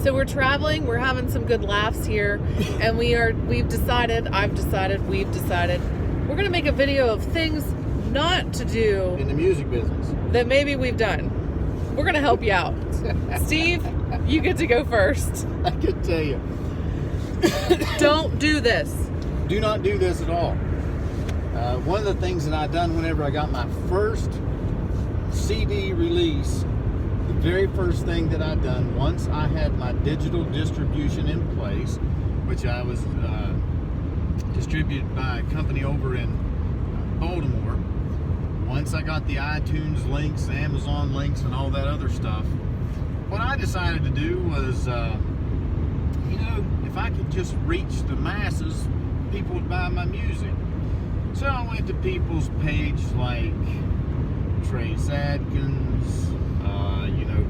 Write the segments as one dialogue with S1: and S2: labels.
S1: So we're traveling, we're having some good laughs here, and we've decided, we're gonna make a video of things not to do
S2: in the music business
S1: that maybe we've done. We're gonna help you out. Steve, you get to go first.
S2: I can tell you.
S1: Don't do this.
S2: Do not do this at all. One of the things that I done whenever I got my first CD release, the very first thing that I done, once I had my digital distribution in place, which I was distributed by a company over in Baltimore. Once I got the iTunes links, Amazon links, and all that other stuff, what I decided to do was, if I could just reach the masses, people would buy my music. So I went to people's page like Trace Adkins,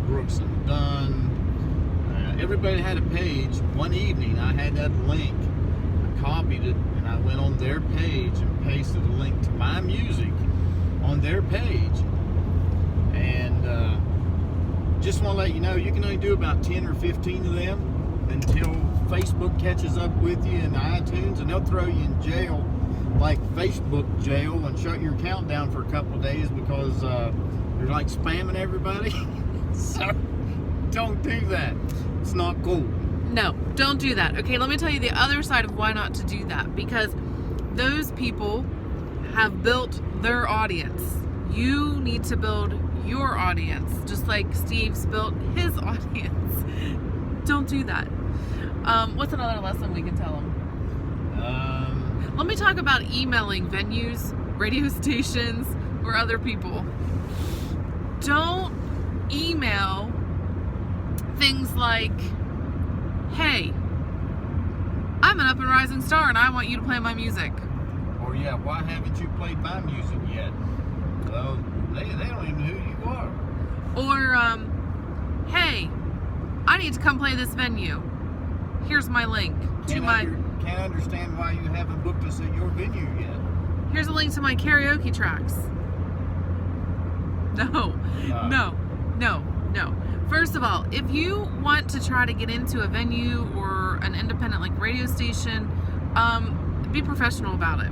S2: Brooks and Dunn. Everybody had a page. One evening I had that link. I copied it and I went on their page and pasted a link to my music on their page. And just want to let you know, you can only do about 10 or 15 of them until Facebook catches up with you in iTunes, and they'll throw you in jail, like Facebook jail, and shut your account down for a couple of days because you're like spamming everybody. So don't do that. It's not cool.
S1: No, don't do that. Okay, let me tell you the other side of why not to do that. Because those people have built their audience. You need to build your audience, just like Steve's built his audience. Don't do that. What's another lesson we can tell them? Let me talk about emailing venues, radio stations, or other people. Don't email things like, hey, I'm an up and rising star and I want you to play my music.
S2: Or yeah, why haven't you played my music yet? Well, they don't even know who you are.
S1: Or, hey, I need to come play this venue. Here's my link to my...
S2: Can't understand why you haven't booked us at your venue yet.
S1: Here's a link to my karaoke tracks. No. First of all, if you want to try to get into a venue or an independent like radio station, be professional about it.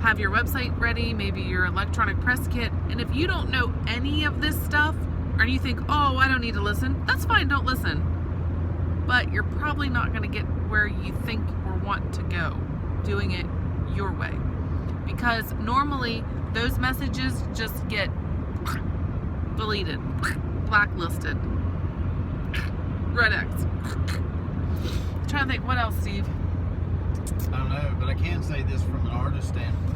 S1: Have your website ready, maybe your electronic press kit, and if you don't know any of this stuff, or you think, oh, I don't need to listen, that's fine, don't listen. But you're probably not going to get where you think or want to go doing it your way. Because normally those messages just get deleted, blacklisted, red X. I'm trying to think, what else, Steve?
S2: I don't know, but I can say this from an artist standpoint.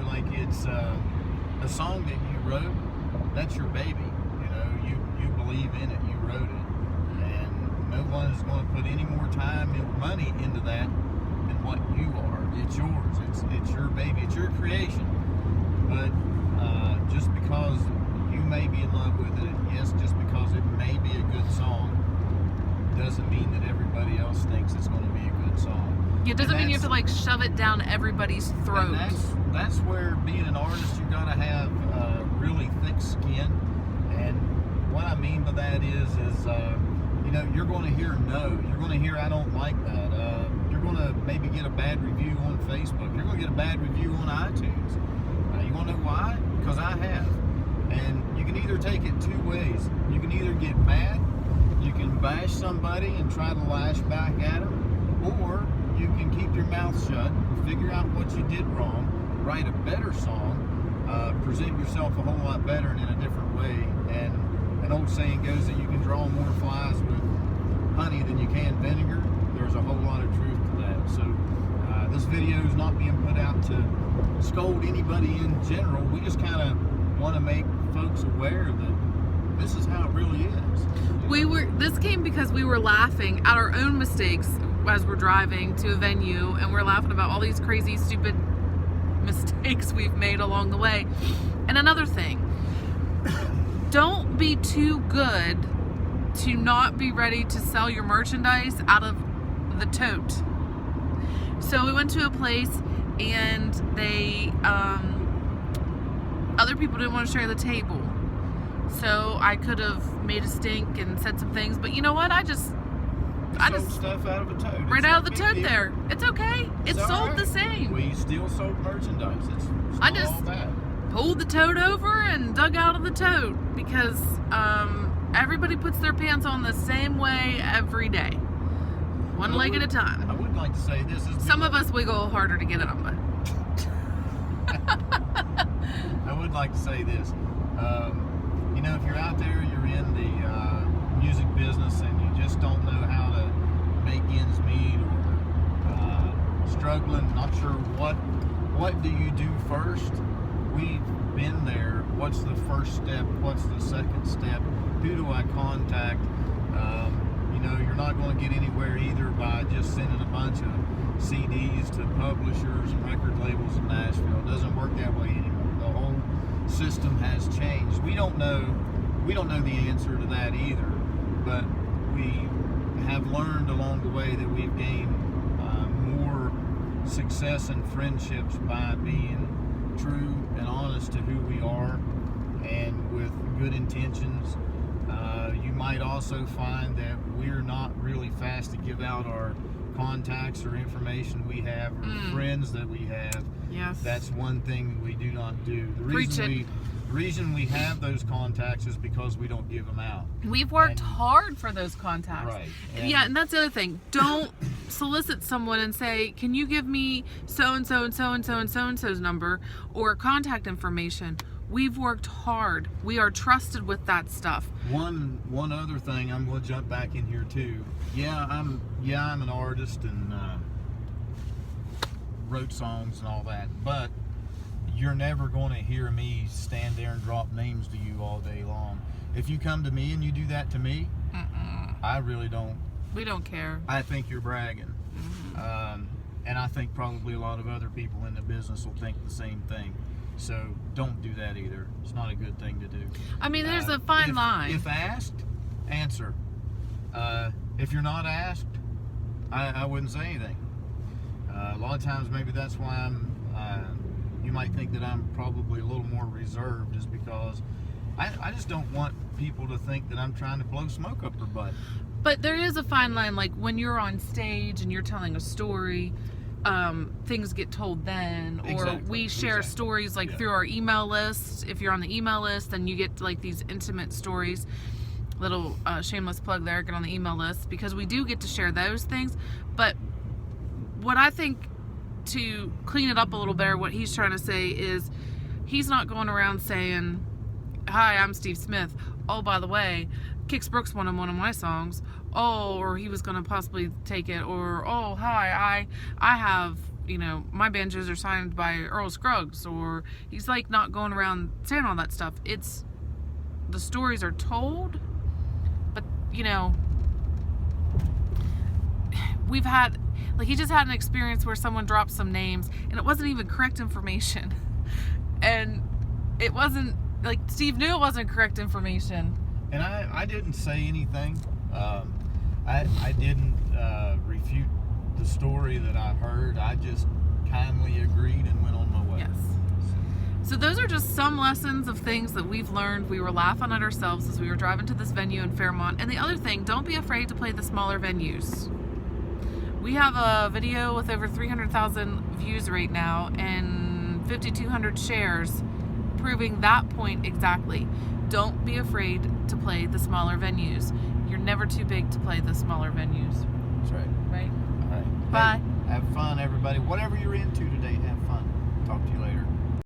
S2: Like it's a song that you wrote, that's your baby. You believe in it, you wrote it. And no one is going to put any more time and money into that than what you are. It's yours. It's your baby. It's your creation. But just because you may be in love with it, yes, just because it may be a good song, doesn't mean that everybody else thinks it's going to be a good song.
S1: It doesn't mean you have to like shove it down everybody's throat.
S2: That's where being an artist, you got to have really thick skin. And what I mean by that is you're going to hear no. You're going to hear I don't like that. You're going to maybe get a bad review on Facebook. You're going to get a bad review on iTunes. You want to know why? Because I have. And you can either take it two ways. You can either get mad, you can bash somebody and try to lash back at them, or you can keep your mouth shut, figure out what you did wrong, write a better song, present yourself a whole lot better and in a different way. And an old saying goes that you can draw more flies with honey than you can vinegar. There's a whole lot of truth to that. So this video is not being put out to scold anybody in general. We just kind of want to make folks aware that this is how it really is.
S1: This came because we were laughing at our own mistakes as we're driving to a venue, and we're laughing about all these crazy, stupid mistakes we've made along the way. And another thing, don't be too good to not be ready to sell your merchandise out of the tote. So we went to a place and they other people didn't want to share the table. So I could have made a stink and said some things, but you know what? I just
S2: sold stuff out of a tote.
S1: Right
S2: It's
S1: out
S2: no
S1: of the
S2: big
S1: tote
S2: deal.
S1: there. It's okay. It's
S2: all
S1: sold
S2: right.
S1: the same.
S2: We still sold merchandise. It's
S1: I
S2: not
S1: just-
S2: all bad.
S1: Pulled the tote over and dug out of the tote because everybody puts their pants on the same way every day. One
S2: I
S1: leg at
S2: would-
S1: a time.
S2: I would like to say this is
S1: Some of us wiggle harder to get it on, but
S2: I would like to say this. You know, if you're out there, you're in the music business, and you just don't know how to make ends meet, or struggling, not sure what do you do first. We've been there. What's the first step? What's the second step? Who do I contact? You know, you're not going to get anywhere either by just sending a bunch of CDs to publishers and record labels in Nashville. It doesn't work that way anymore. The whole system has changed. We don't know the answer to that either, but we have learned along the way that we've gained more success and friendships by being true and honest to who we are and with good intentions. You might also find that we're not really fast to give out our contacts or information we have or friends that we have.
S1: yes.
S2: That's one thing we do not do. The
S1: Preach it.
S2: reason we have those contacts is because we don't give them out.
S1: We've worked
S2: and-
S1: hard for those contacts.
S2: Right.
S1: Yeah, and that's the other thing. Don't solicit someone and say, "Can you give me so and so and so and so and so and so's number or contact information?" We've worked hard. We are trusted with that stuff.
S2: One other thing, I'm going to jump back in here too. I'm an artist and wrote songs and all that, but you're never going to hear me stand there and drop names to you all day long. If you come to me and you do that to me, I really don't.
S1: We don't care.
S2: I think you're bragging. And I think probably a lot of other people in the business will think the same thing. So don't do that either. It's not a good thing to do.
S1: I mean, there's a fine line.
S2: If asked, answer. If you're not asked, I wouldn't say anything. A lot of times, maybe that's why you might think that I'm probably a little more reserved, is because I just don't want people to think that I'm trying to blow smoke up their butt.
S1: But there is a fine line, like when you're on stage and you're telling a story, things get told then, or
S2: Exactly,
S1: we share
S2: exactly.
S1: stories like
S2: Yeah.
S1: through our email list. If you're on the email list, then you get like these intimate stories. Little shameless plug there, get on the email list, because we do get to share those things. But what I think, to clean it up a little better, what he's trying to say is he's not going around saying, "Hi, I'm Steve Smith. Oh, by the way, Kix Brooks wanted one of my songs. Oh," or he was going to possibly take it. Or, "Oh, hi, I have, my banjos are signed by Earl Scruggs." Or he's like not going around saying all that stuff. It's, the stories are told, but we've had, like, he just had an experience where someone dropped some names and it wasn't even correct information. And it wasn't, like, Steve knew it wasn't correct information.
S2: And I didn't say anything. I didn't refute the story that I heard. I just kindly agreed and went on my way.
S1: Yes. So those are just some lessons of things that we've learned. We were laughing at ourselves as we were driving to this venue in Fairmont. And the other thing, don't be afraid to play the smaller venues. We have a video with over 300,000 views right now and 5,200 shares, proving that point exactly. Don't be afraid to play the smaller venues. You're never too big to play the smaller venues.
S2: That's right.
S1: Right?
S2: All right.
S1: Bye.
S2: Hey, have fun, everybody. Whatever you're into today, have fun. Talk to you later.